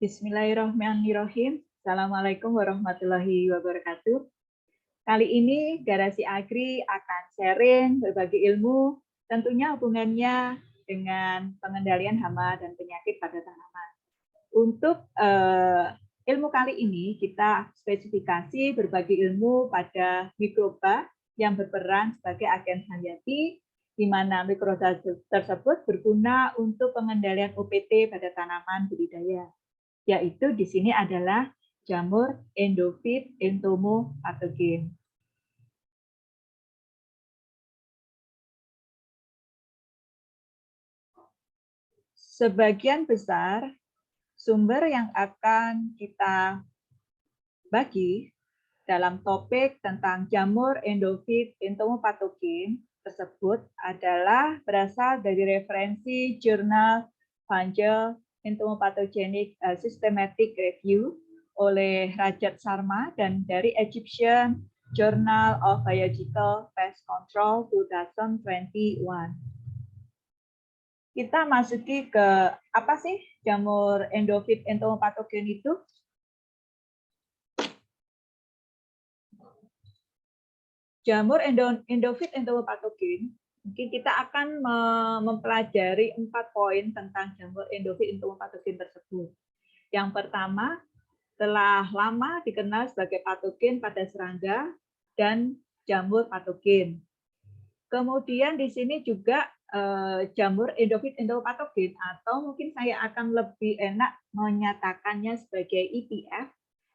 Bismillahirrahmanirrahim. Assalamualaikum warahmatullahi wabarakatuh. Kali ini Garasi Agri akan sharing berbagi ilmu, tentunya hubungannya dengan pengendalian hama dan penyakit pada tanaman. Untuk ilmu kali ini kita spesifikasi berbagi ilmu pada mikroba yang berperan sebagai agen hayati, di mana mikroba tersebut berguna untuk pengendalian UPT pada tanaman budidaya, yaitu di sini adalah jamur endofit entomopatogen. Sebagian besar sumber yang akan kita bagi dalam topik tentang jamur endofit entomopatogen tersebut adalah berasal dari referensi jurnal Fungal Entomopathogenic Systematic Review oleh Rajat Sharma dan dari Egyptian Journal of Biological Pest Control 2021. Kita masuki ke apa sih jamur endofit entomopatogen itu? Jamur endofit entomopatogen, mungkin kita akan mempelajari 4 poin tentang jamur endofit entomopatogen tersebut. Yang pertama, telah lama dikenal sebagai patogen pada serangga dan jamur patogen. Kemudian di sini juga jamur endofit entomopatogen, atau mungkin saya akan lebih enak menyatakannya sebagai EPF,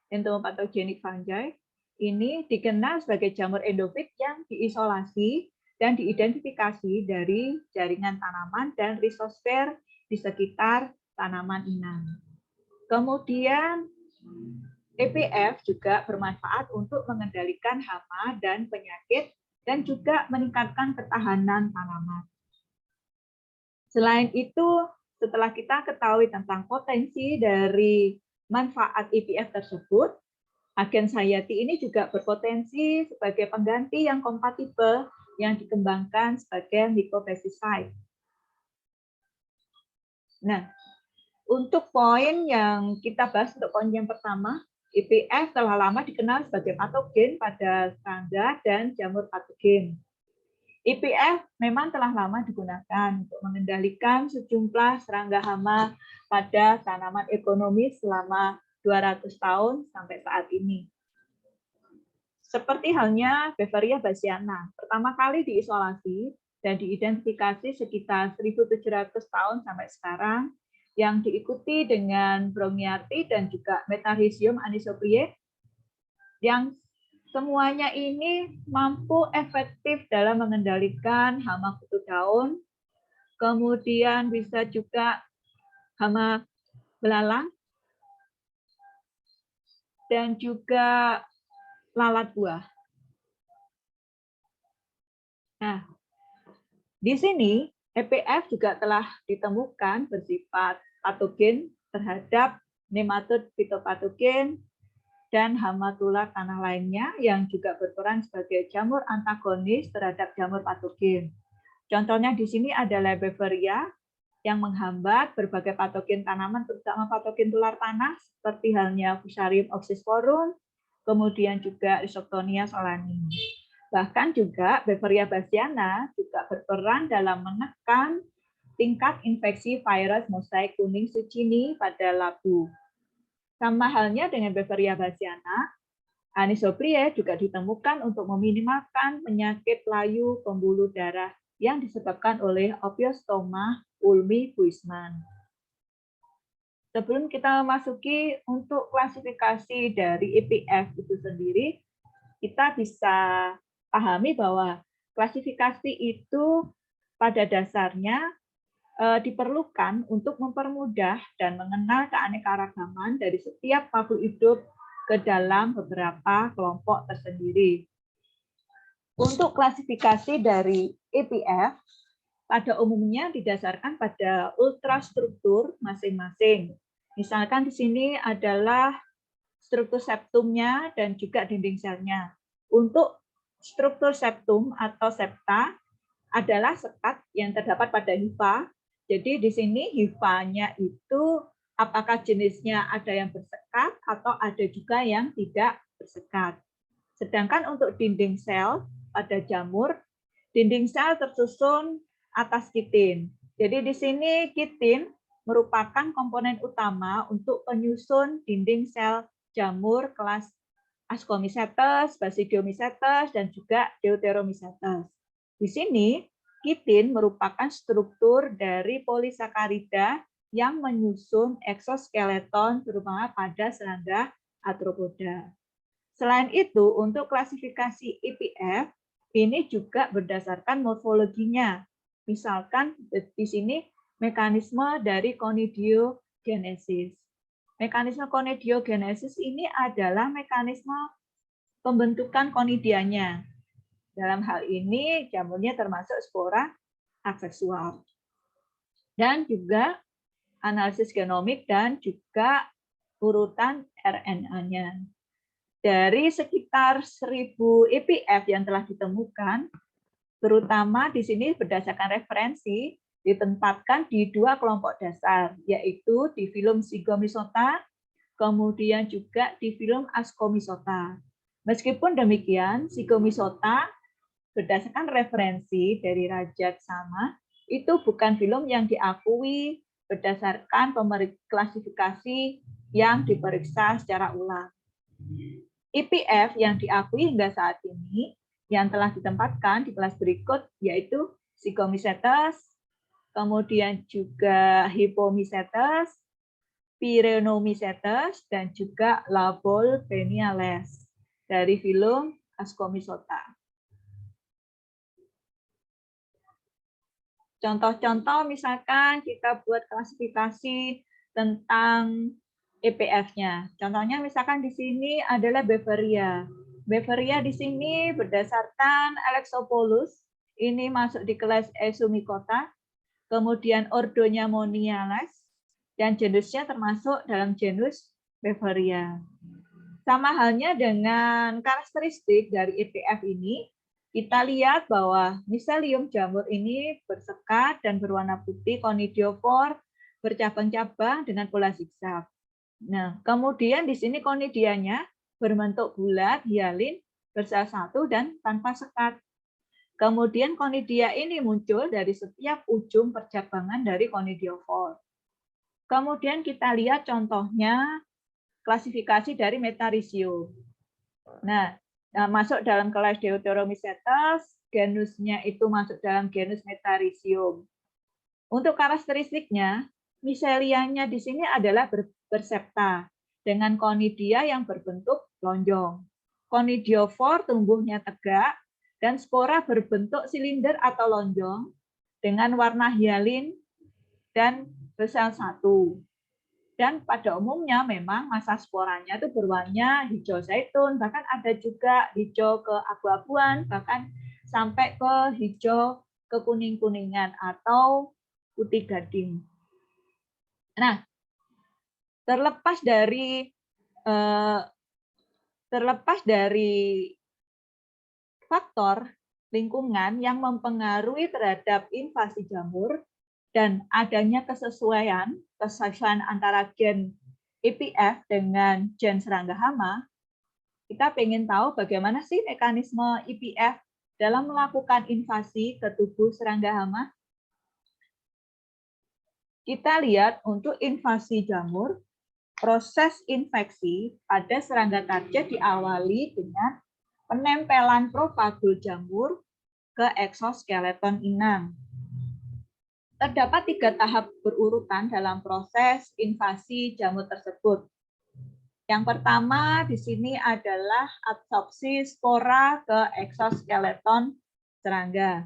entomopathogenic fungi. Ini dikenal sebagai jamur endofit yang diisolasi dan diidentifikasi dari jaringan tanaman dan rizosfer di sekitar tanaman inang. Kemudian EPF juga bermanfaat untuk mengendalikan hama dan penyakit dan juga meningkatkan ketahanan tanaman. Selain itu, setelah kita ketahui tentang potensi dari manfaat EPF tersebut, agen hayati ini juga berpotensi sebagai pengganti yang kompatibel yang dikembangkan sebagai mycopesticide. Nah, untuk poin yang kita bahas untuk poin yang pertama, EPF telah lama dikenal sebagai patogen pada serangga dan jamur patogen. EPF memang telah lama digunakan untuk mengendalikan sejumlah serangga hama pada tanaman ekonomi selama 200 tahun sampai saat ini. Seperti halnya Beveria bassiana, pertama kali diisolasi dan diidentifikasi sekitar 1.700 tahun sampai sekarang, yang diikuti dengan Bromniarti dan juga Metarhizium anisopliae, yang semuanya ini mampu efektif dalam mengendalikan hama kutu daun, kemudian bisa juga hama belalang, dan juga lalat buah. Nah, di sini EPF juga telah ditemukan bersifat patogen terhadap nematode fitopatogen dan hama tular tanah lainnya yang juga berperan sebagai jamur antagonis terhadap jamur patogen. Contohnya di sini adalah Beveria yang menghambat berbagai patogen tanaman, terutama patogen tular tanah seperti halnya Fusarium oxysporum, kemudian juga Rhizoctonia solani. Bahkan juga Beveria bassiana juga berperan dalam menekan tingkat infeksi virus mosaik kuning Zucchini pada labu. Sama halnya dengan Beveria bassiana, anisopliae juga ditemukan untuk meminimalkan penyakit layu pembuluh darah yang disebabkan oleh Ophiostoma ulmi Buisman. Sebelum kita memasuki untuk klasifikasi dari EPF itu sendiri, kita bisa pahami bahwa klasifikasi itu pada dasarnya diperlukan untuk mempermudah dan mengenal keanekaragaman dari setiap makhluk hidup ke dalam beberapa kelompok tersendiri. Untuk klasifikasi dari EPF, pada umumnya didasarkan pada ultrastruktur masing-masing. Misalkan di sini adalah struktur septumnya dan juga dinding selnya. Untuk struktur septum atau septa adalah sekat yang terdapat pada hifa. Jadi di sini hifanya itu apakah jenisnya ada yang bersekat atau ada juga yang tidak bersekat. Sedangkan untuk dinding sel pada jamur, dinding sel tersusun atas kitin. Jadi di sini kitin merupakan komponen utama untuk penyusun dinding sel jamur kelas Ascomycetes, Basidiomycetes, dan juga Deuteromycetes. Di sini, kitin merupakan struktur dari polisakarida yang menyusun eksoskeleton terutama pada serangga arthropoda. Selain itu, untuk klasifikasi IPF, ini juga berdasarkan morfologinya. Misalkan di sini mekanisme dari conidiogenesis. Mekanisme conidiogenesis ini adalah mekanisme pembentukan konidianya. Dalam hal ini, jamurnya termasuk spora asexual. Dan juga analisis genomik dan juga urutan RNA-nya. Dari sekitar 1000 IPF yang telah ditemukan, terutama di sini berdasarkan referensi, ditempatkan di 2 kelompok dasar, yaitu di filum Zygomysota, kemudian juga di filum Ascomycota. Meskipun demikian, Zygomysota berdasarkan referensi dari Rajat sama, itu bukan filum yang diakui berdasarkan klasifikasi yang diperiksa secara ulang. IPF yang diakui hingga saat ini yang telah ditempatkan di kelas berikut yaitu Zygomycetes, kemudian juga Hypomycetes, Pyrenomycetes, dan juga Labol Peniales dari filum Ascomycota. Contoh-contoh misalkan kita buat klasifikasi tentang EPF-nya. Contohnya misalkan di sini adalah Beveria. Beveria di sini berdasarkan Alexopoulos, ini masuk di kelas Esumicota, kemudian ordonya Moniales, dan genusnya termasuk dalam genus Beveria. Sama halnya dengan karakteristik dari EPF ini, kita lihat bahwa miselium jamur ini bersekat dan berwarna putih, konidiofor, bercabang-cabang dengan pola zigzag. Nah, kemudian di sini konidianya berbentuk bulat, hialin, bersel satu, dan tanpa sekat. Kemudian konidia ini muncul dari setiap ujung percabangan dari konidiofor. Kemudian kita lihat contohnya klasifikasi dari Metarhizium. Nah, masuk dalam kelas Deuteromycetes, genusnya itu masuk dalam genus Metarhizium. Untuk karakteristiknya, miselianya di sini adalah bersepta dengan konidia yang berbentuk lonjong. Konidiofor tumbuhnya tegak dan spora berbentuk silinder atau lonjong dengan warna hialin dan bersel satu. Dan pada umumnya memang masa sporanya itu berwarna hijau zaitun, bahkan ada juga hijau ke abu-abuan, bahkan sampai ke hijau ke kuning-kuningan atau putih gading. Nah, terlepas dari faktor lingkungan yang mempengaruhi terhadap invasi jamur dan adanya kesesuaian antara gen IPF dengan gen serangga hama, kita ingin tahu bagaimana sih mekanisme IPF dalam melakukan invasi ke tubuh serangga hama. Kita lihat untuk invasi jamur, proses infeksi pada serangga target diawali dengan penempelan propagul jamur ke eksoskeleton inang. Terdapat 3 tahap berurutan dalam proses invasi jamur tersebut. Yang pertama di sini adalah adsorpsi spora ke eksoskeleton serangga.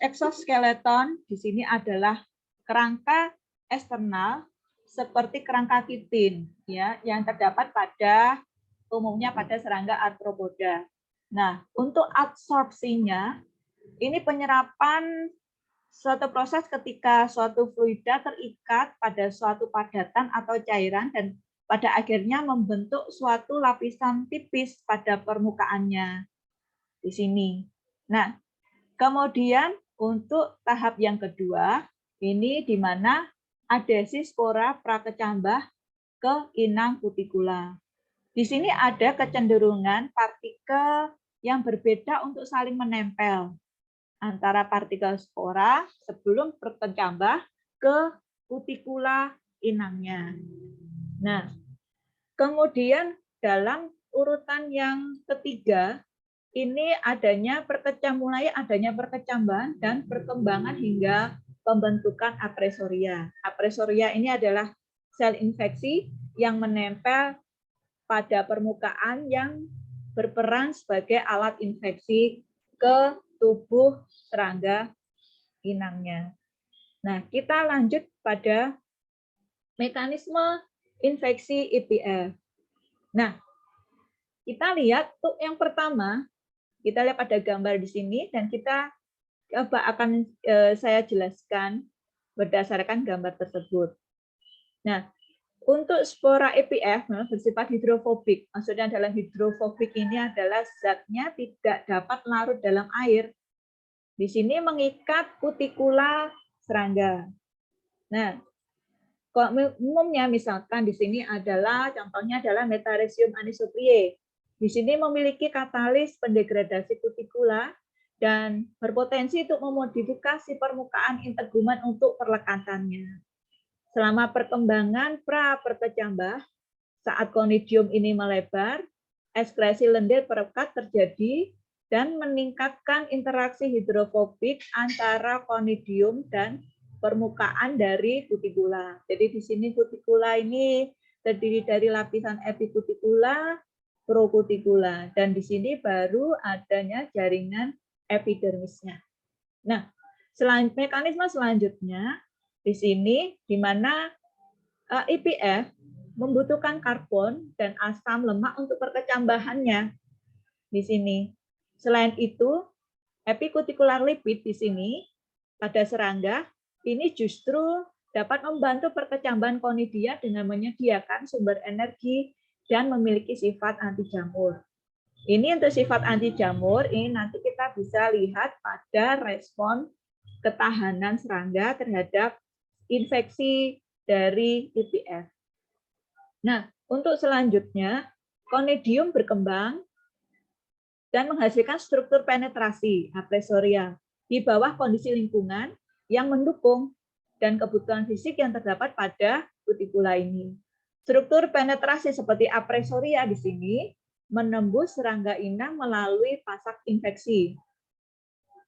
Eksoskeleton di sini adalah kerangka eksternal seperti kerangka kitin ya yang terdapat umumnya pada serangga arthropoda. Nah, untuk adsorpsinya ini penyerapan suatu proses ketika suatu fluida terikat pada suatu padatan atau cairan dan pada akhirnya membentuk suatu lapisan tipis pada permukaannya di sini. Nah, kemudian untuk tahap yang kedua, ini di mana adhesi spora prakecambah ke inang kutikula. Di sini ada kecenderungan partikel yang berbeda untuk saling menempel antara partikel spora sebelum berkecambah ke kutikula inangnya. Nah, kemudian dalam urutan yang ketiga, ini mulai adanya perkecambahan dan perkembangan hingga pembentukan apresoria. Apresoria ini adalah sel infeksi yang menempel pada permukaan yang berperan sebagai alat infeksi ke tubuh serangga inangnya. Nah, kita lanjut pada mekanisme infeksi IPF. Nah, kita lihat tuh yang pertama, kita lihat pada gambar di sini dan kita saya jelaskan berdasarkan gambar tersebut. Nah, untuk spora EPF bersifat hidrofobik. Maksudnya dalam hidrofobik ini adalah zatnya tidak dapat larut dalam air. Di sini mengikat kutikula serangga. Nah, umumnya misalkan di sini contohnya adalah Metarhizium anisopliae. Di sini memiliki katalis pendegradasi kutikula dan berpotensi untuk memodifikasi permukaan integumen untuk perlekatannya. Selama perkembangan pra-perkecambah, saat konidium ini melebar, ekskresi lendir perekat terjadi dan meningkatkan interaksi hidrofobik antara konidium dan permukaan dari kutikula. Jadi di sini kutikula ini terdiri dari lapisan epikutikula, prokutikula, dan di sini baru adanya jaringan epidermisnya. Nah, mekanisme selanjutnya di sini di mana IPF membutuhkan karbon dan asam lemak untuk perkecambahannya. Di sini. Selain itu, epikutikular lipid di sini pada serangga ini justru dapat membantu perkecambahan konidia dengan menyediakan sumber energi dan memiliki sifat anti jamur. Ini untuk sifat anti jamur, ini nanti kita bisa lihat pada respon ketahanan serangga terhadap infeksi dari IPF. Nah, untuk selanjutnya, konidium berkembang dan menghasilkan struktur penetrasi apresoria di bawah kondisi lingkungan yang mendukung dan kebutuhan fisik yang terdapat pada kutikula ini. Struktur penetrasi seperti apresoria di sini menembus serangga inang melalui pasak infeksi.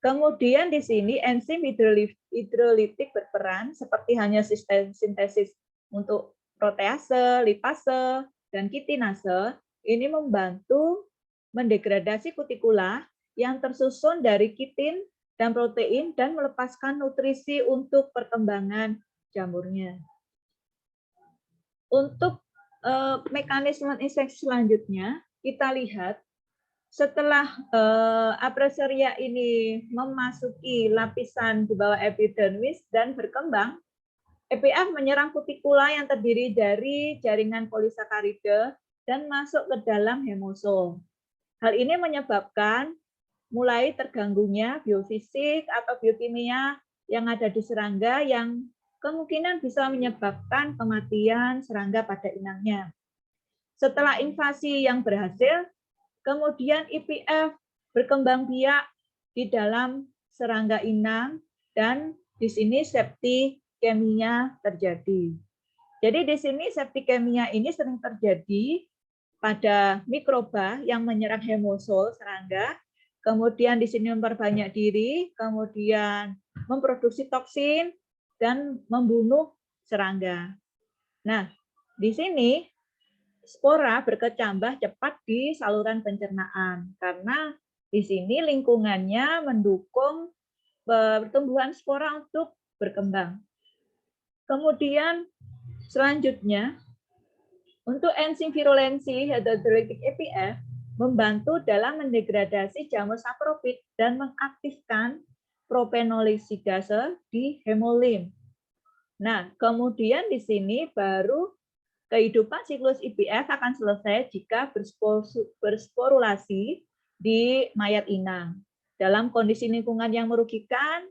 Kemudian di sini enzim hidrolitik berperan seperti hanya sintesis untuk protease, lipase, dan kitinase. Ini membantu mendegradasi kutikula yang tersusun dari kitin dan protein dan melepaskan nutrisi untuk perkembangan jamurnya. Untuk mekanisme infeksi selanjutnya, kita lihat setelah apresoria ini memasuki lapisan di bawah epidermis dan berkembang, EPF menyerang kutikula yang terdiri dari jaringan polisakarida dan masuk ke dalam hemosom. Hal ini menyebabkan mulai terganggunya biofisik atau biokimia yang ada di serangga yang kemungkinan bisa menyebabkan kematian serangga pada inangnya. Setelah invasi yang berhasil, kemudian IPF berkembang biak di dalam serangga inang dan di sini septikemia terjadi. Jadi di sini septikemia ini sering terjadi pada mikroba yang menyerang hemosol serangga, kemudian di sini memperbanyak diri, kemudian memproduksi toksin dan membunuh serangga. Nah, di sini spora berkecambah cepat di saluran pencernaan karena di sini lingkungannya mendukung pertumbuhan spora untuk berkembang. Kemudian selanjutnya untuk enzim virulensi hidrolitik EPF membantu dalam mendegradasi jamur saprofit dan mengaktifkan propenolisigase di hemolim. Nah, kemudian di sini baru kehidupan siklus IPF akan selesai jika bersporulasi di mayat inang. Dalam kondisi lingkungan yang merugikan,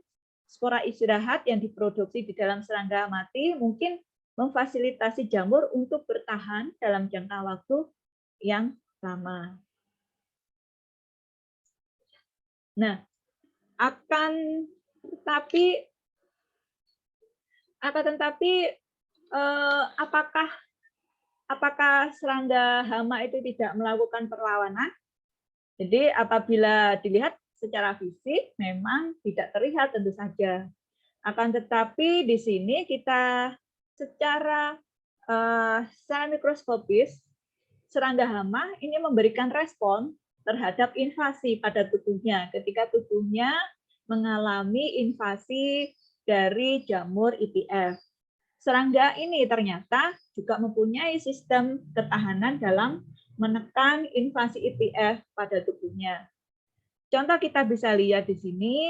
spora istirahat yang diproduksi di dalam serangga mati mungkin memfasilitasi jamur untuk bertahan dalam jangka waktu yang lama. Nah, akan tetapi apakah serangga hama itu tidak melakukan perlawanan? Jadi apabila dilihat secara fisik memang tidak terlihat tentu saja. Akan tetapi di sini kita secara mikroskopis serangga hama ini memberikan respon terhadap invasi pada tubuhnya ketika tubuhnya mengalami invasi dari jamur IPF. Serangga ini ternyata juga mempunyai sistem ketahanan dalam menekan invasi IPF pada tubuhnya. Contoh kita bisa lihat di sini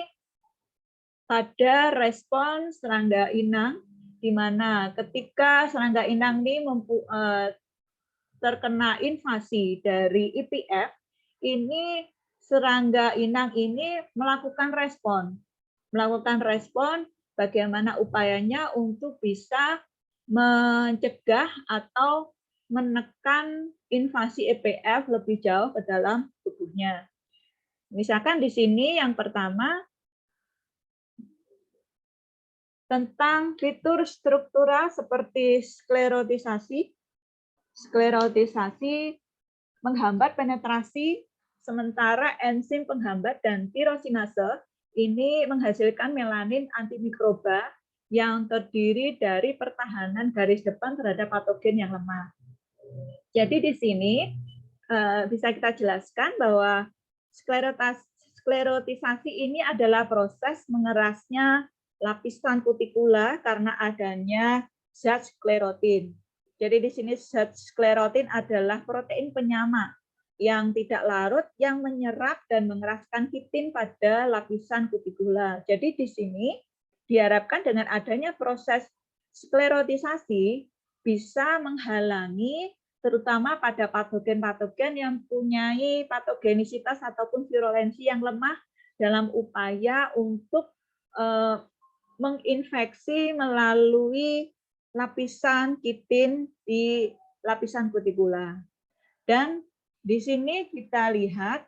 pada respon serangga inang, di mana ketika serangga inang ini terkena invasi dari IPF, ini serangga inang ini melakukan respon bagaimana upayanya untuk bisa mencegah atau menekan invasi IPF lebih jauh ke dalam tubuhnya. Misalkan di sini yang pertama tentang fitur struktural seperti sklerotisasi. Sklerotisasi menghambat penetrasi, sementara enzim penghambat dan tirosinase ini menghasilkan melanin antimikroba yang terdiri dari pertahanan garis depan terhadap patogen yang lemah. Jadi di sini bisa kita jelaskan bahwa sklerotisasi ini adalah proses mengerasnya lapisan kutikula karena adanya zat sklerotin. Jadi di sini zat sklerotin adalah protein penyama yang tidak larut yang menyerap dan mengeraskan kitin pada lapisan kutikula. Jadi di sini diharapkan dengan adanya proses sklerotisasi bisa menghalangi terutama pada patogen-patogen yang mempunyai patogenisitas ataupun virulensi yang lemah dalam upaya untuk menginfeksi melalui lapisan kitin di lapisan kutikula. Dan di sini kita lihat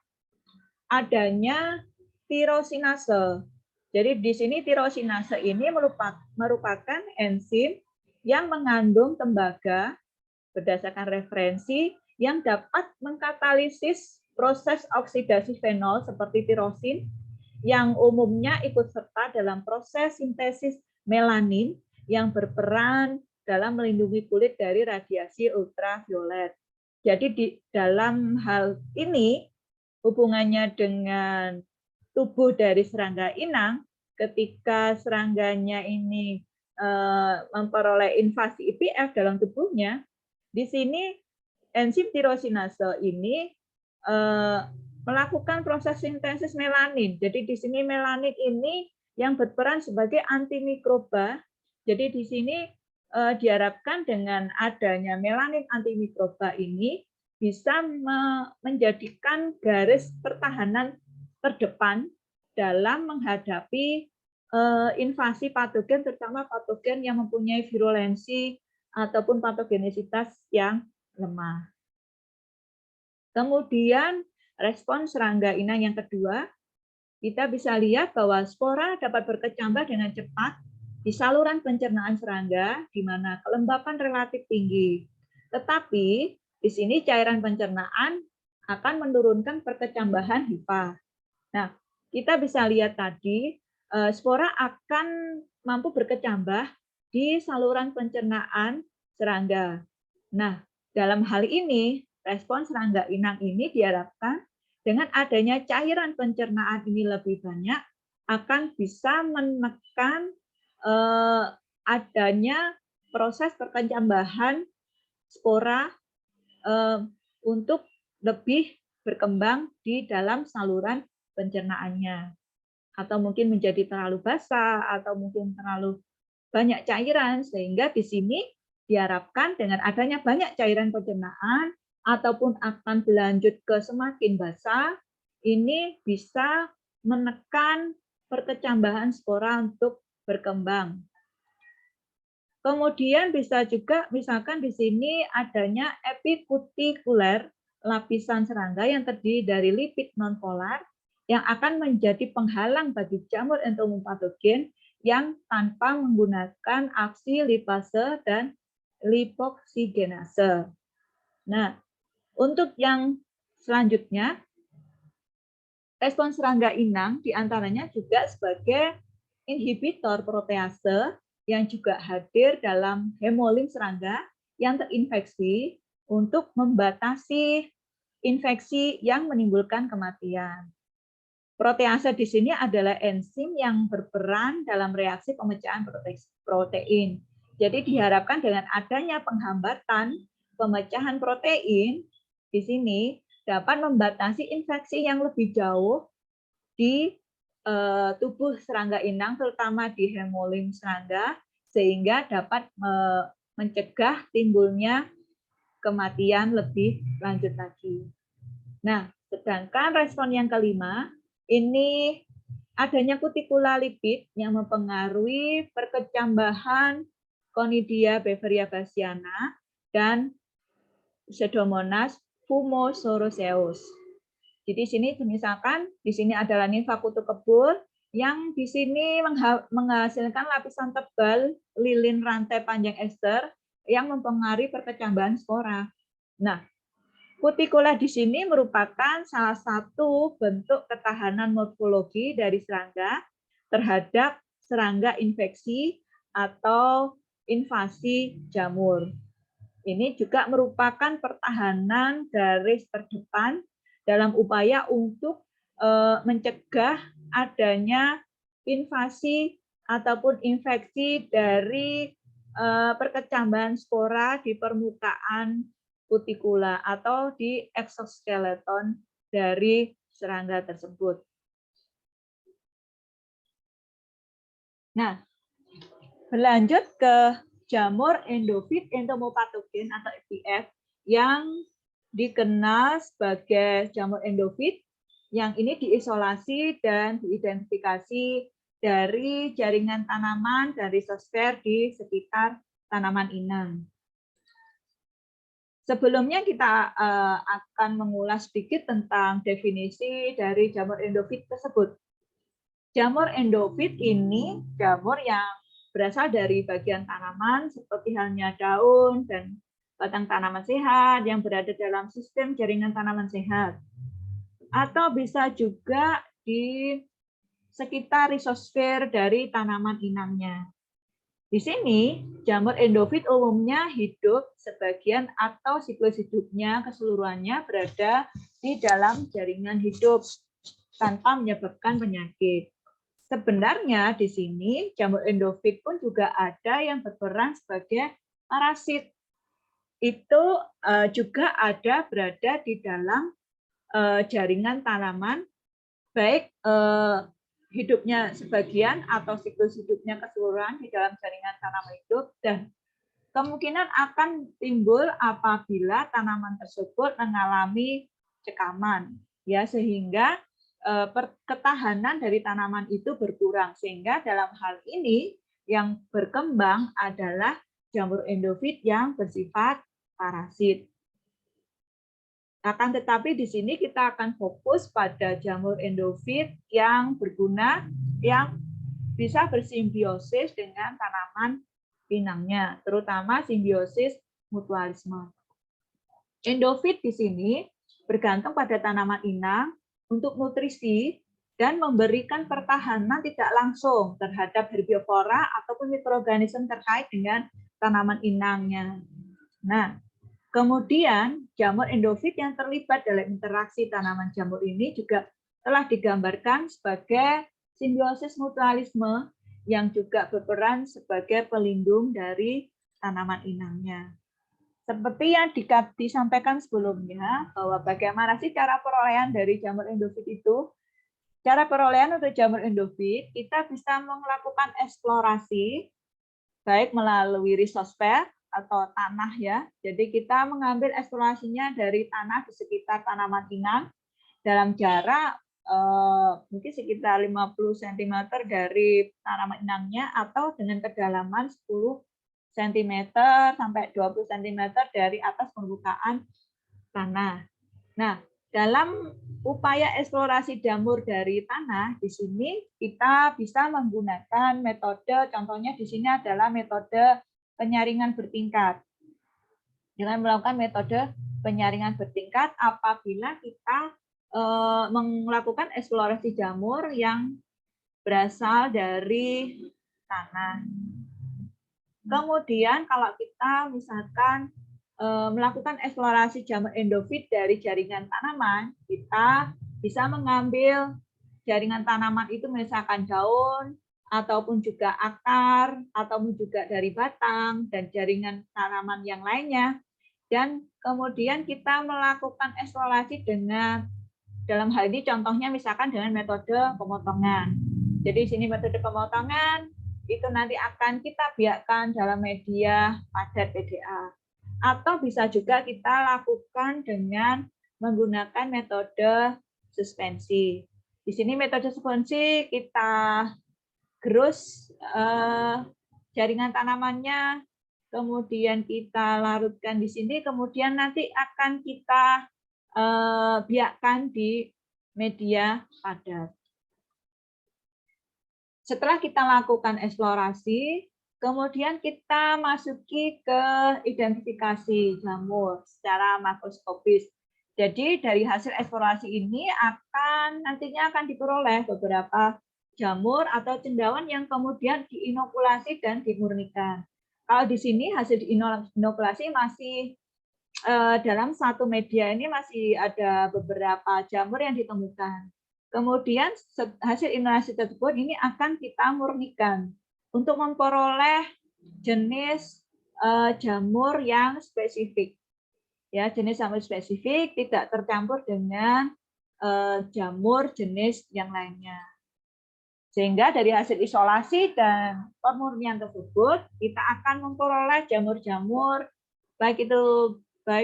adanya tirosinase. Jadi di sini tirosinase ini merupakan enzim yang mengandung tembaga berdasarkan referensi yang dapat mengkatalisis proses oksidasi fenol seperti tirosin yang umumnya ikut serta dalam proses sintesis melanin yang berperan dalam melindungi kulit dari radiasi ultraviolet. Jadi di dalam hal ini hubungannya dengan tubuh dari serangga inang, ketika serangganya ini memperoleh invasi IPF dalam tubuhnya, di sini enzim tirosinase ini melakukan proses sintesis melanin. Jadi di sini melanin ini yang berperan sebagai antimikroba. Jadi di sini diharapkan dengan adanya melanin antimikroba ini bisa menjadikan garis pertahanan terdepan dalam menghadapi invasi patogen, terutama patogen yang mempunyai virulensi ataupun patogenisitas yang lemah. Kemudian respon serangga inang yang kedua, kita bisa lihat bahwa spora dapat berkecambah dengan cepat di saluran pencernaan serangga, di mana kelembapan relatif tinggi. Tetapi di sini cairan pencernaan akan menurunkan perkecambahan hifa. Nah, kita bisa lihat tadi, spora akan mampu berkecambah di saluran pencernaan serangga. Nah, dalam hal ini, respon serangga inang ini diharapkan dengan adanya cairan pencernaan ini lebih banyak akan bisa menekan adanya proses perkecambahan spora untuk lebih berkembang di dalam saluran pencernaannya. Atau mungkin menjadi terlalu basah atau mungkin terlalu banyak cairan sehingga di sini diharapkan dengan adanya banyak cairan pencernaan ataupun akan berlanjut ke semakin basah, ini bisa menekan perkecambahan spora untuk berkembang. Kemudian bisa juga misalkan di sini adanya epikutikuler, lapisan serangga yang terdiri dari lipid nonpolar yang akan menjadi penghalang bagi jamur entomopatogen yang tanpa menggunakan aksi lipase dan lipoksigenase. Nah, untuk yang selanjutnya, respon serangga inang diantaranya juga sebagai inhibitor protease yang juga hadir dalam hemolim serangga yang terinfeksi untuk membatasi infeksi yang menimbulkan kematian. Protease di sini adalah enzim yang berperan dalam reaksi pemecahan protein. Jadi diharapkan dengan adanya penghambatan pemecahan protein di sini dapat membatasi infeksi yang lebih jauh di tubuh serangga inang, terutama di hemolim serangga, sehingga dapat mencegah timbulnya kematian lebih lanjut lagi. Nah, sedangkan respon yang kelima, ini adanya kutikula lipid yang mempengaruhi perkecambahan Conidia beveria bassiana dan Pseudomonas fumosoroseus. Jadi sini misalkan di sini adalah nimfa kutu kebul yang di sini menghasilkan lapisan tebal lilin rantai panjang ester yang mempengaruhi perkecambahan spora. Nah, kutikula di sini merupakan salah satu bentuk ketahanan morfologi dari serangga terhadap serangga infeksi atau invasi jamur. Ini juga merupakan pertahanan garis terdepan dalam upaya untuk mencegah adanya invasi ataupun infeksi dari perkecambahan spora di permukaan kutikula atau di eksoskeleton dari serangga tersebut. Nah, berlanjut ke jamur endofit entomopatogen atau EPF yang dikenal sebagai jamur endofit yang ini diisolasi dan diidentifikasi dari jaringan tanaman dan risosfer di sekitar tanaman inang. Sebelumnya kita akan mengulas sedikit tentang definisi dari jamur endofit tersebut. Jamur endofit ini jamur yang berasal dari bagian tanaman seperti halnya daun dan batang tanaman sehat yang berada dalam sistem jaringan tanaman sehat. Atau bisa juga di sekitar risosfer dari tanaman inangnya. Di sini, jamur endofit umumnya hidup sebagian atau siklus hidupnya keseluruhannya berada di dalam jaringan hidup tanpa menyebabkan penyakit. Sebenarnya di sini jamur endofit pun juga ada yang berperan sebagai parasit. Itu juga ada berada di dalam jaringan tanaman, baik hidupnya sebagian atau siklus hidupnya keseluruhan di dalam jaringan tanaman hidup, dan kemungkinan akan timbul apabila tanaman tersebut mengalami cekaman, ya, sehingga ketahanan dari tanaman itu berkurang, sehingga dalam hal ini yang berkembang adalah jamur endofit yang bersifat parasit. Akan tetapi di sini kita akan fokus pada jamur endofit yang berguna, yang bisa bersimbiosis dengan tanaman inangnya, terutama simbiosis mutualisme. Endofit di sini bergantung pada tanaman inang untuk nutrisi dan memberikan pertahanan tidak langsung terhadap herbivora ataupun mikroorganisme terkait dengan tanaman inangnya. Nah, kemudian, jamur endofit yang terlibat dalam interaksi tanaman jamur ini juga telah digambarkan sebagai simbiosis mutualisme yang juga berperan sebagai pelindung dari tanaman inangnya. Seperti yang disampaikan sebelumnya, bahwa bagaimana sih cara perolehan dari jamur endofit itu? Cara perolehan untuk jamur endofit, kita bisa melakukan eksplorasi, baik melalui risosfer, atau tanah, ya. Jadi kita mengambil eksplorasinya dari tanah di sekitar tanaman inang dalam jarak mungkin sekitar 50 cm dari tanaman inangnya atau dengan kedalaman 10 cm sampai 20 cm dari atas permukaan tanah. Nah, dalam upaya eksplorasi jamur dari tanah, di sini kita bisa menggunakan metode, contohnya di sini adalah metode penyaringan bertingkat. Dengan melakukan metode penyaringan bertingkat apabila kita melakukan eksplorasi jamur yang berasal dari tanah. Kemudian kalau kita misalkan melakukan eksplorasi jamur endofit dari jaringan tanaman, kita bisa mengambil jaringan tanaman itu misalkan daun, ataupun juga akar, ataupun juga dari batang, dan jaringan tanaman yang lainnya. Dan kemudian kita melakukan eksplorasi dengan, dalam hal ini contohnya misalkan dengan metode pemotongan. Jadi di sini metode pemotongan, itu nanti akan kita biarkan dalam media padat PDA. Atau bisa juga kita lakukan dengan menggunakan metode suspensi. Di sini metode suspensi kita gerus jaringan tanamannya, kemudian kita larutkan di sini, kemudian nanti akan kita biarkan di media padat. Setelah kita lakukan eksplorasi, kemudian kita masuki ke identifikasi jamur secara makroskopis. Jadi dari hasil eksplorasi ini nantinya akan diperoleh beberapa jamur atau cendawan yang kemudian diinokulasi dan dimurnikan. Kalau di sini hasil inokulasi masih dalam satu media ini masih ada beberapa jamur yang ditemukan. Kemudian hasil inokulasi tersebut ini akan kita murnikan untuk memperoleh jenis jamur yang spesifik. Ya, jenis jamur spesifik tidak tercampur dengan jamur jenis yang lainnya. Sehingga dari hasil isolasi dan pemurnian tersebut kita akan memperoleh jamur-jamur baik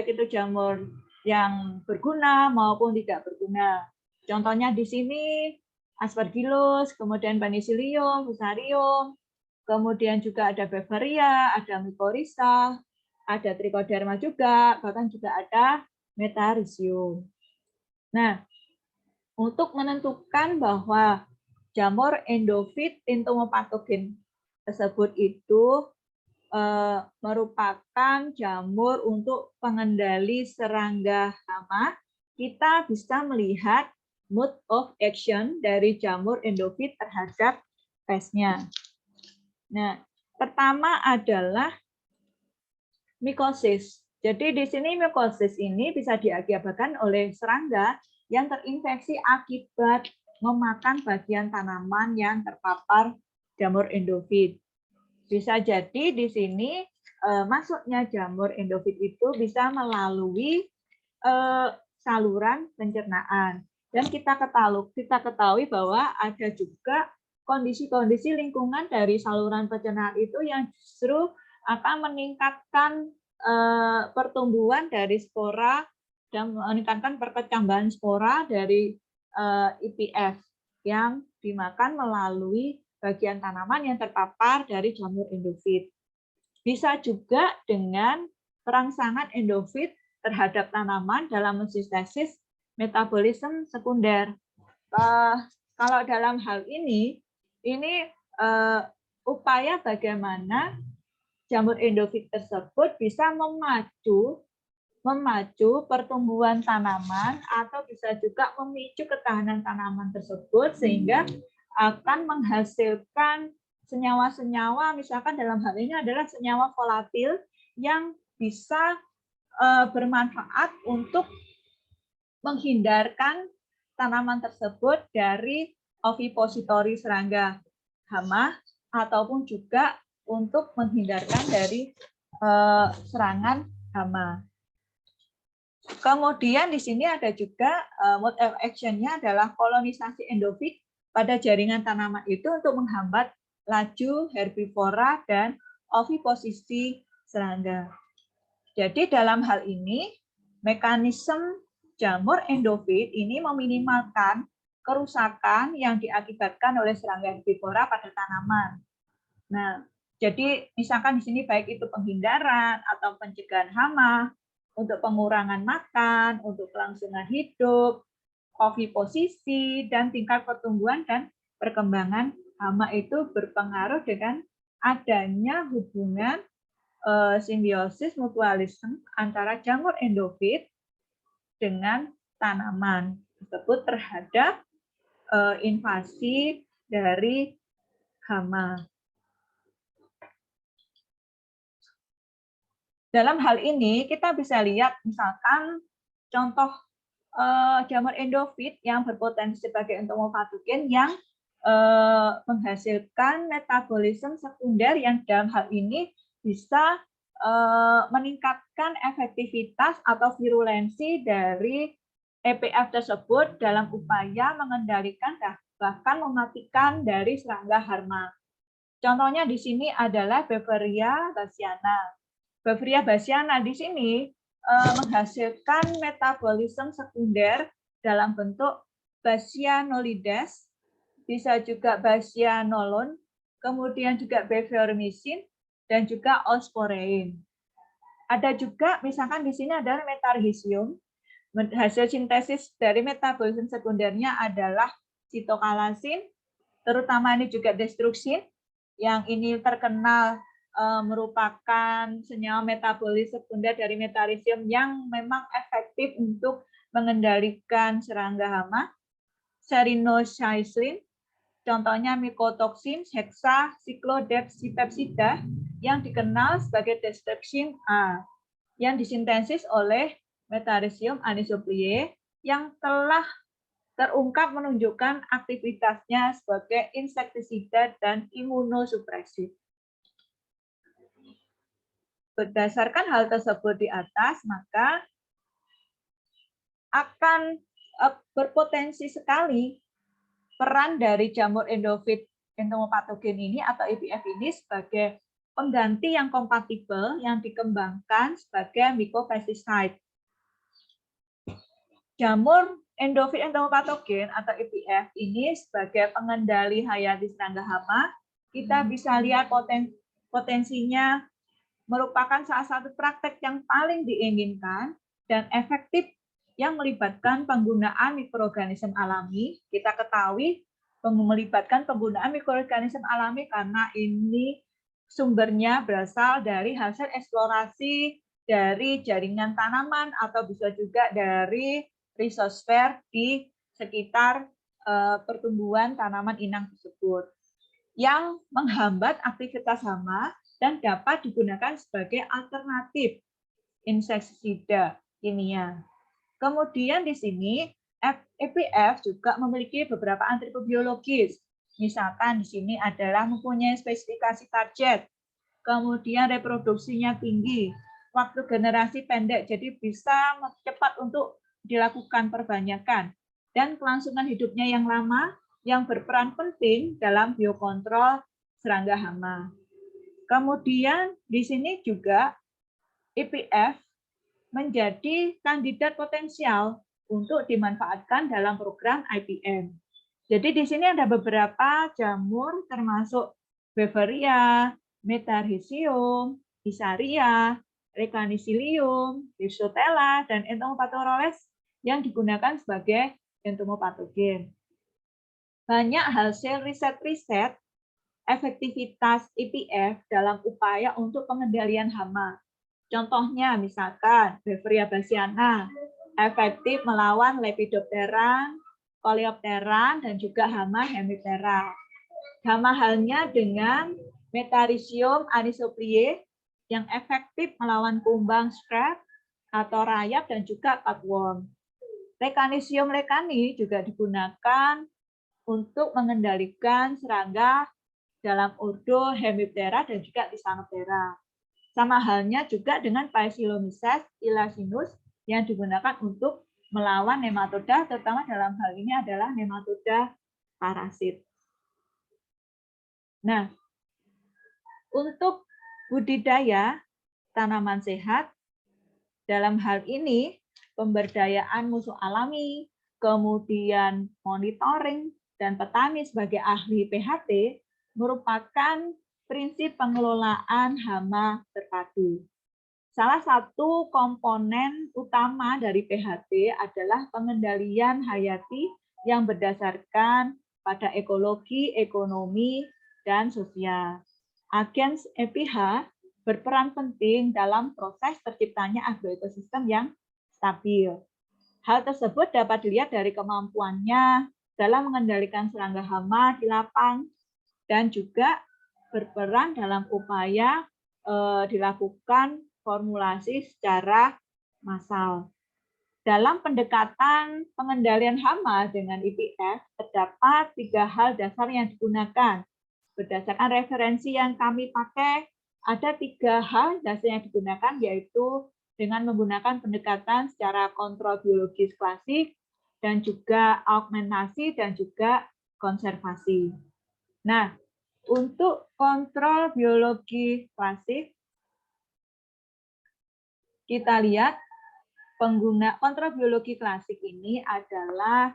itu jamur yang berguna maupun tidak berguna. Contohnya di sini Aspergillus, kemudian Penicillium, Fusarium, kemudian juga ada Beveria, ada Mycorrhiza, ada Trichoderma juga, bahkan juga ada Metarhizium. Nah, untuk menentukan bahwa jamur endofit entomopatogen tersebut itu merupakan jamur untuk pengendali serangga hama, kita bisa melihat mode of action dari jamur endofit terhadap pestnya. Nah, pertama adalah mikosis. Jadi di sini mikosis ini bisa diakibatkan oleh serangga yang terinfeksi akibat memakan bagian tanaman yang terpapar jamur endofit. Bisa jadi di sini masuknya jamur endofit itu bisa melalui saluran pencernaan. Dan kita ketahui bahwa ada juga kondisi-kondisi lingkungan dari saluran pencernaan itu yang justru akan meningkatkan pertumbuhan dari spora dan meningkatkan perkecambahan spora dari IPF yang dimakan melalui bagian tanaman yang terpapar dari jamur endofit. Bisa juga dengan perangsangan endofit terhadap tanaman dalam mensintesis metabolisme sekunder. Kalau dalam hal ini upaya bagaimana jamur endofit tersebut bisa memacu pertumbuhan tanaman atau bisa juga memicu ketahanan tanaman tersebut sehingga akan menghasilkan senyawa-senyawa, misalkan dalam hal ini adalah senyawa volatil yang bisa bermanfaat untuk menghindarkan tanaman tersebut dari ovipositori serangga hama ataupun juga untuk menghindarkan dari serangan hama. Kemudian di sini ada juga mode of action-nya adalah kolonisasi endofit pada jaringan tanaman itu untuk menghambat laju herbivora dan oviposisi serangga. Jadi dalam hal ini mekanisme jamur endofit ini meminimalkan kerusakan yang diakibatkan oleh serangga herbivora pada tanaman. Nah, jadi misalkan di sini baik itu penghindaran atau pencegahan hama, untuk pengurangan makan, untuk kelangsungan hidup, oviposisi, dan tingkat pertumbuhan dan perkembangan hama itu berpengaruh dengan adanya hubungan simbiosis mutualisme antara jamur endofit dengan tanaman tersebut terhadap invasi dari hama. Dalam hal ini kita bisa lihat misalkan contoh jamur endofit yang berpotensi sebagai entomopatogen yang menghasilkan metabolisme sekunder yang dalam hal ini bisa meningkatkan efektivitas atau virulensi dari EPF tersebut dalam upaya mengendalikan bahkan mematikan dari serangga hama. Contohnya di sini adalah Beveria bassiana. Beveria bassiana di sini menghasilkan metabolisme sekunder dalam bentuk bassianolides, bisa juga bassianolone, kemudian juga bevormycin, dan juga osporein. Ada juga misalkan di sini adalah metarhizium. Hasil sintesis dari metabolisme sekundernya adalah sitokalasin, terutama ini juga destruksin, yang ini terkenal merupakan senyawa metabolis sekunder dari metarhizium yang memang efektif untuk mengendalikan serangga hama. Serinoxaicin, contohnya mycotoxin, hexa, cyclodexipepsida, yang dikenal sebagai destruksin A, yang disintesis oleh Metarhizium anisopliae yang telah terungkap menunjukkan aktivitasnya sebagai insektisida dan imunosupresif. Berdasarkan hal tersebut di atas, maka akan berpotensi sekali peran dari jamur endofit entomopatogen ini atau EPF ini sebagai pengganti yang kompatibel yang dikembangkan sebagai mycopesticide. Jamur endofit entomopatogen atau EPF ini sebagai pengendali hayati serangga hama, kita bisa lihat potensinya merupakan salah satu praktek yang paling diinginkan dan efektif yang melibatkan penggunaan mikroorganisme alami. Kita ketahui melibatkan penggunaan mikroorganisme alami karena ini sumbernya berasal dari hasil eksplorasi dari jaringan tanaman atau bisa juga dari rhizosfer di sekitar pertumbuhan tanaman inang tersebut yang menghambat aktivitas hama dan dapat digunakan sebagai alternatif insektisida kimia. Kemudian di sini EPF juga memiliki beberapa atribut biologis. Misalkan di sini adalah mempunyai spesifikasi target, kemudian reproduksinya tinggi, waktu generasi pendek, jadi bisa cepat untuk dilakukan perbanyakan, dan kelangsungan hidupnya yang lama yang berperan penting dalam biokontrol serangga hama. Kemudian di sini juga EPF menjadi kandidat potensial untuk dimanfaatkan dalam program IPM. Jadi di sini ada beberapa jamur termasuk Beveria, Metarhizium, Isaria, Recanicilium, Rhizotella, dan Entomopatoroles yang digunakan sebagai entomopatogen. Banyak hasil riset-riset efektivitas EPF dalam upaya untuk pengendalian hama. Contohnya misalkan Beveria bassiana efektif melawan Lepidopteran, Coleopteran, dan juga hama Hemiptera. Sama halnya dengan Metarhizium anisopliae yang efektif melawan kumbang scrap atau rayap dan juga cutworm. Recanisium recani juga digunakan untuk mengendalikan serangga dalam ordo Hemiptera dan juga Thysanoptera. Sama halnya juga dengan Paecilomyces ilacinus yang digunakan untuk melawan nematoda, terutama dalam hal ini adalah nematoda parasit. Nah, untuk budidaya tanaman sehat, dalam hal ini pemberdayaan musuh alami, kemudian monitoring, dan petani sebagai ahli PHT merupakan prinsip pengelolaan hama terpadu. Salah satu komponen utama dari PHT adalah pengendalian hayati yang berdasarkan pada ekologi, ekonomi, dan sosial. Agen EPH berperan penting dalam proses terciptanya agroekosistem yang stabil. Hal tersebut dapat dilihat dari kemampuannya dalam mengendalikan serangga hama di lapang dan juga berperan dalam upaya dilakukan formulasi secara massal. Dalam pendekatan pengendalian hama dengan IPF, terdapat 3 hal dasar yang digunakan. Berdasarkan referensi yang kami pakai, ada 3 hal dasar yang digunakan, yaitu dengan menggunakan pendekatan secara kontrol biologis klasik, dan juga augmentasi, dan juga konservasi. Nah, untuk kontrol biologi klasik, kita lihat kontrol biologi klasik ini adalah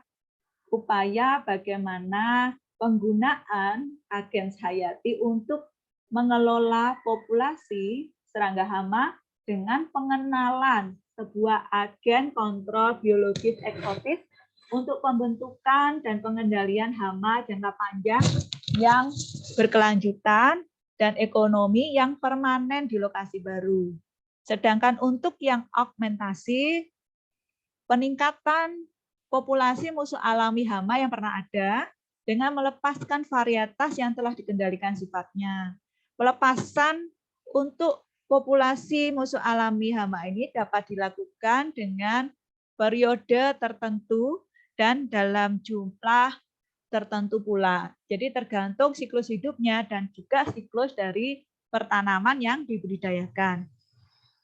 upaya bagaimana penggunaan agen hayati untuk mengelola populasi serangga hama dengan pengenalan sebuah agen kontrol biologis eksotis untuk pembentukan dan pengendalian hama jangka panjang yang berkelanjutan dan ekonomi yang permanen di lokasi baru. Sedangkan untuk yang augmentasi, peningkatan populasi musuh alami hama yang pernah ada dengan melepaskan varietas yang telah dikendalikan sifatnya. Pelepasan untuk populasi musuh alami hama ini dapat dilakukan dengan periode tertentu dan dalam jumlah tertentu pula. Jadi tergantung siklus hidupnya dan juga siklus dari pertanaman yang dibudidayakan.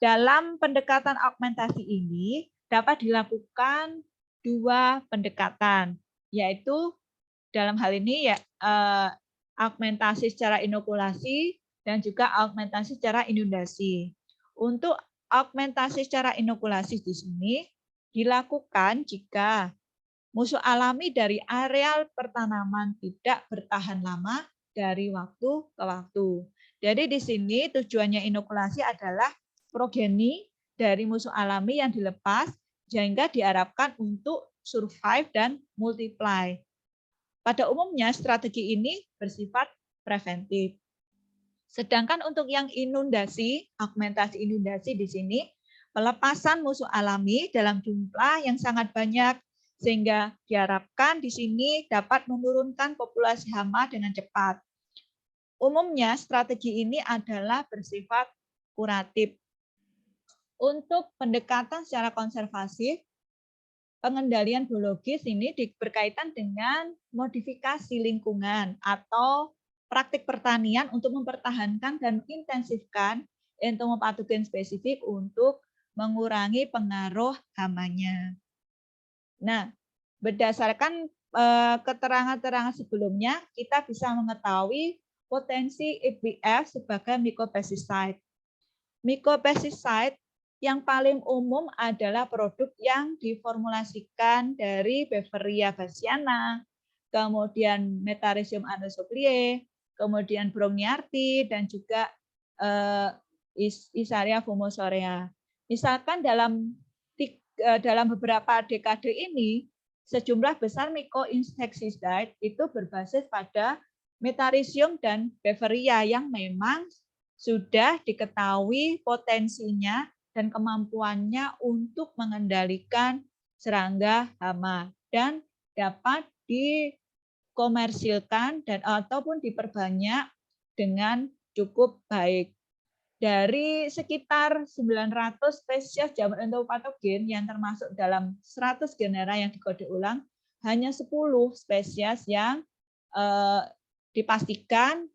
Dalam pendekatan augmentasi ini dapat dilakukan 2 pendekatan, yaitu dalam hal ini ya augmentasi secara inokulasi dan juga augmentasi secara inundasi. Untuk augmentasi secara inokulasi di sini dilakukan jika musuh alami dari areal pertanaman tidak bertahan lama dari waktu ke waktu. Jadi di sini tujuannya inokulasi adalah progeni dari musuh alami yang dilepas sehingga diharapkan untuk survive dan multiply. Pada umumnya strategi ini bersifat preventif. Sedangkan untuk yang inundasi, augmentasi inundasi di sini, pelepasan musuh alami dalam jumlah yang sangat banyak sehingga diharapkan di sini dapat menurunkan populasi hama dengan cepat. Umumnya strategi ini adalah bersifat kuratif. Untuk pendekatan secara konservasi, pengendalian biologis ini berkaitan dengan modifikasi lingkungan atau praktik pertanian untuk mempertahankan dan mengintensifkan entomopatogen spesifik untuk mengurangi pengaruh hamanya. Nah, berdasarkan keterangan-keterangan sebelumnya, kita bisa mengetahui potensi IPF sebagai mycopesticide. Mycopesticide yang paling umum adalah produk yang diformulasikan dari Beveria bassiana, kemudian Metarhizium anosoplie, kemudian Brongniarti, dan juga Isaria fumosorea. Misalkan dalam beberapa dekade ini, sejumlah besar mycoinsecticide itu berbasis pada Metarhizium dan Beveria yang memang sudah diketahui potensinya dan kemampuannya untuk mengendalikan serangga hama dan dapat dikomersilkan dan ataupun diperbanyak dengan cukup baik. Dari sekitar 900 spesies jamur entomopatogen yang termasuk dalam 100 genera yang dikode ulang, hanya 10 spesies yang dipastikan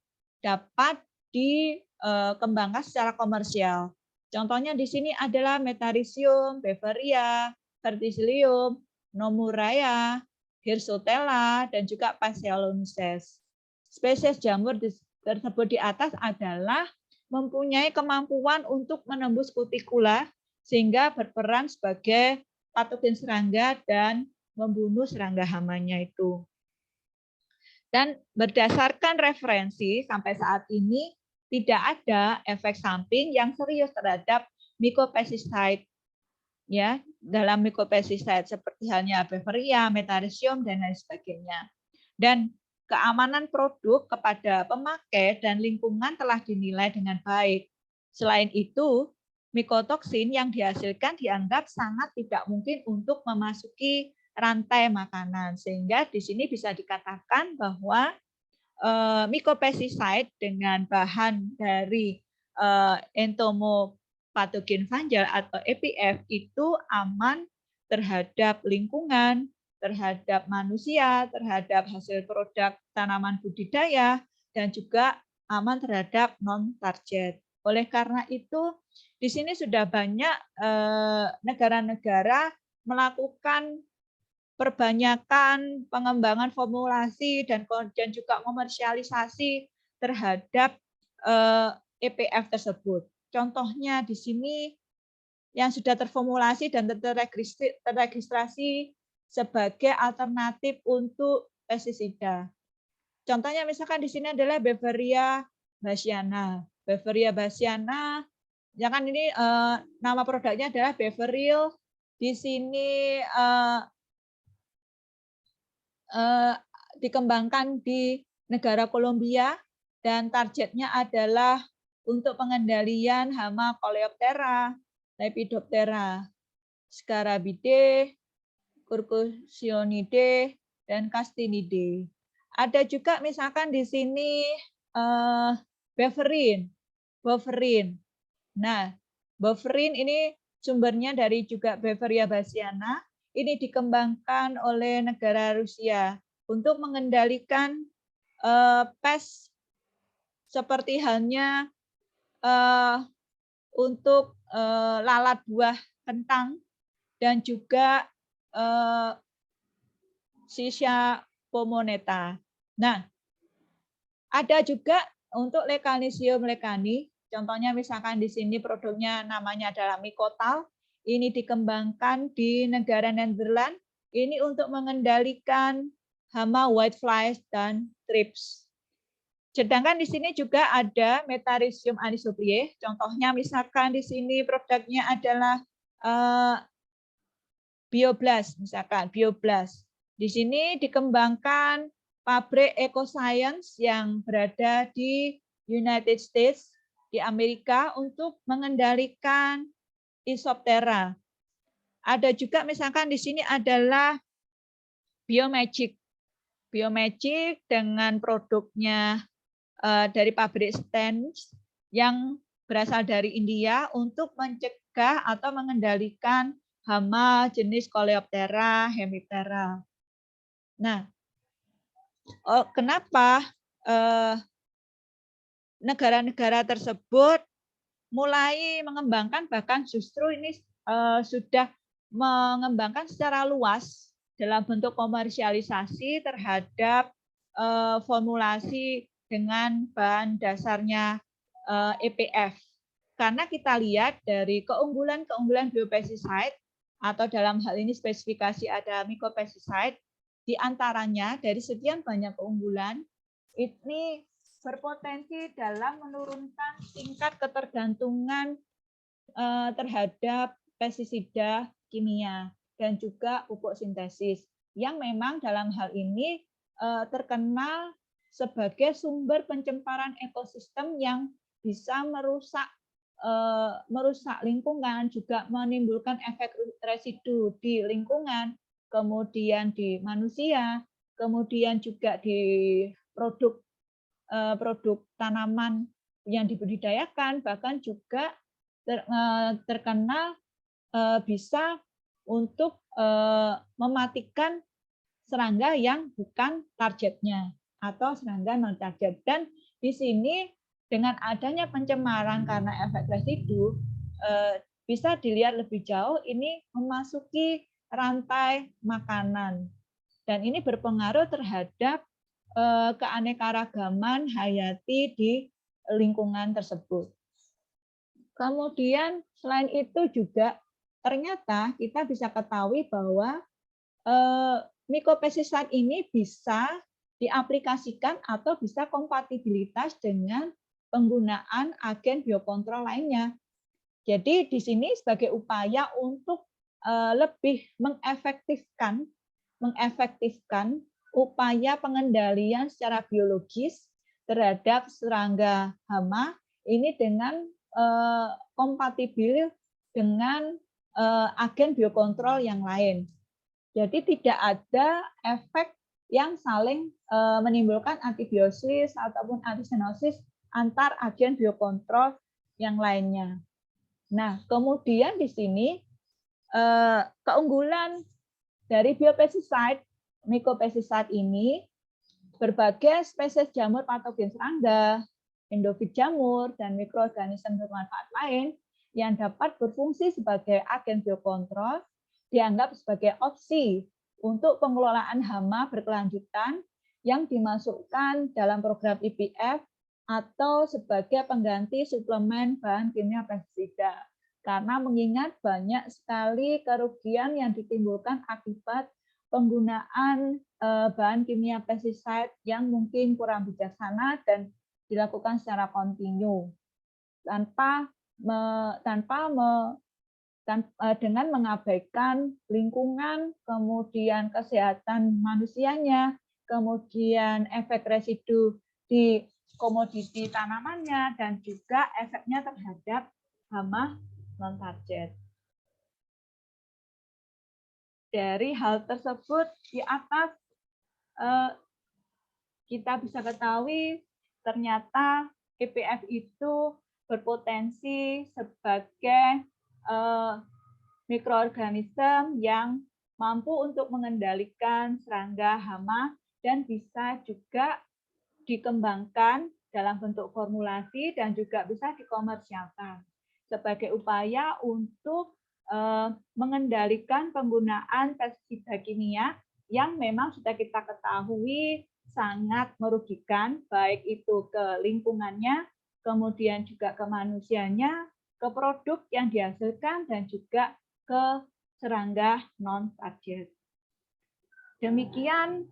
dapat dikembangkan secara komersial. Contohnya di sini adalah Metarhizium, Beveria, Verticillium, Nomuraya, Hirsutella, dan juga Phaseolonyces. Spesies jamur tersebut di atas adalah mempunyai kemampuan untuk menembus kutikula sehingga berperan sebagai patogen serangga dan membunuh serangga hamanya itu. Dan berdasarkan referensi sampai saat ini tidak ada efek samping yang serius terhadap mycopesticide ya dalam mycopesticide seperti halnya beveria, metarhizium dan lain sebagainya. Dan keamanan produk kepada pemakai dan lingkungan telah dinilai dengan baik. Selain itu, mikotoksin yang dihasilkan dianggap sangat tidak mungkin untuk memasuki rantai makanan, sehingga di sini bisa dikatakan bahwa mycopesticide dengan bahan dari entomopatogen fungal atau EPF itu aman terhadap lingkungan, terhadap manusia, terhadap hasil produk tanaman budidaya, dan juga aman terhadap non-target. Oleh karena itu, di sini sudah banyak negara-negara melakukan perbanyakan pengembangan formulasi dan juga komersialisasi terhadap EPF tersebut. Contohnya di sini yang sudah terformulasi dan terregistrasi sebagai alternatif untuk pestisida. Contohnya misalkan di sini adalah Beveria bassiana. Beveria bassiana, ya kan ini nama produknya adalah Beveril. Di sini dikembangkan di negara Kolombia dan targetnya adalah untuk pengendalian hama Coleoptera, Lepidoptera, Scarabidae, Curcusionidae, dan Castinidae. Ada juga misalkan di sini Beverin. Nah, Beverin ini sumbernya dari juga Beveria bassiana. Ini dikembangkan oleh negara Rusia untuk mengendalikan pest seperti halnya untuk lalat buah kentang dan juga Siscia pomoneta. Nah, ada juga untuk Leccanetium leccani. Contohnya misalkan di sini produknya namanya adalah Mycotal. Ini dikembangkan di negara Netherlands. Ini untuk mengendalikan hama whiteflies dan thrips. Sedangkan di sini juga ada Metarhizium anisopliae. Contohnya misalkan di sini produknya adalah Bioblast, misalkan Bioblast. Di sini dikembangkan pabrik EcoScience yang berada di United States, di Amerika untuk mengendalikan Isoptera. Ada juga misalkan di sini adalah Biomagic. Biomagic dengan produknya dari pabrik Stens yang berasal dari India untuk mencegah atau mengendalikan hama jenis Coleoptera, Hemiptera. Nah, kenapa negara-negara tersebut mulai mengembangkan, bahkan justru ini sudah mengembangkan secara luas dalam bentuk komersialisasi terhadap formulasi dengan bahan dasarnya EPF. Karena kita lihat dari keunggulan-keunggulan biopesticide atau dalam hal ini spesifikasi ada mycopesticide, di antaranya dari sekian banyak keunggulan, ini berpotensi dalam menurunkan tingkat ketergantungan terhadap pestisida kimia dan juga pupuk sintesis yang memang dalam hal ini terkenal sebagai sumber pencemaran ekosistem yang bisa merusak lingkungan, juga menimbulkan efek residu di lingkungan, kemudian di manusia, kemudian juga di produk tanaman yang dibudidayakan, bahkan juga terkenal bisa untuk mematikan serangga yang bukan targetnya atau serangga non target. Dan di sini dengan adanya pencemaran karena efek residu bisa dilihat lebih jauh, ini memasuki rantai makanan dan ini berpengaruh terhadap keanekaragaman hayati di lingkungan tersebut. Kemudian selain itu juga ternyata kita bisa ketahui bahwa Mycopesticide ini bisa diaplikasikan atau bisa kompatibilitas dengan penggunaan agen biokontrol lainnya. Jadi di sini sebagai upaya untuk lebih mengefektifkan upaya pengendalian secara biologis terhadap serangga hama ini dengan kompatibel dengan agen biokontrol yang lain. Jadi tidak ada efek yang saling menimbulkan antibiosis ataupun antisenosis antar agen biokontrol yang lainnya. Nah, kemudian di sini keunggulan dari biopesticide, mycopesticide ini berbagai spesies jamur patogen serangga, endofit jamur, dan mikroorganisme bermanfaat lain yang dapat berfungsi sebagai agen biokontrol dianggap sebagai opsi untuk pengelolaan hama berkelanjutan yang dimasukkan dalam program IPF atau sebagai pengganti suplemen bahan kimia pestisida. Karena mengingat banyak sekali kerugian yang ditimbulkan akibat penggunaan bahan kimia pestisida yang mungkin kurang bijaksana dan dilakukan secara kontinu dengan mengabaikan lingkungan, kemudian kesehatan manusianya, kemudian efek residu di komoditi tanamannya, dan juga efeknya terhadap hama non-target. Dari hal tersebut di atas, kita bisa ketahui ternyata IPF itu berpotensi sebagai mikroorganisme yang mampu untuk mengendalikan serangga hama dan bisa juga dikembangkan dalam bentuk formulasi dan juga bisa dikomersialkan sebagai upaya untuk mengendalikan penggunaan pestisida kimia yang memang sudah kita ketahui sangat merugikan, baik itu ke lingkungannya, kemudian juga ke manusianya, ke produk yang dihasilkan, dan juga ke serangga non-target. Demikian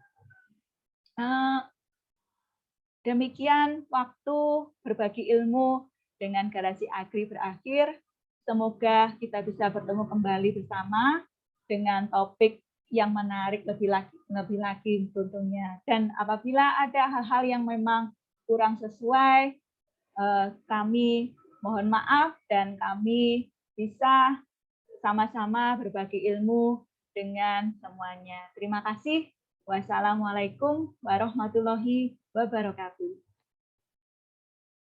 waktu berbagi ilmu dengan Garasi Agri berakhir. Semoga kita bisa bertemu kembali bersama dengan topik yang menarik lebih lagi tentunya. Dan apabila ada hal-hal yang memang kurang sesuai, kami mohon maaf dan kami bisa sama-sama berbagi ilmu dengan semuanya. Terima kasih. Wassalamualaikum warahmatullahi wabarakatuh.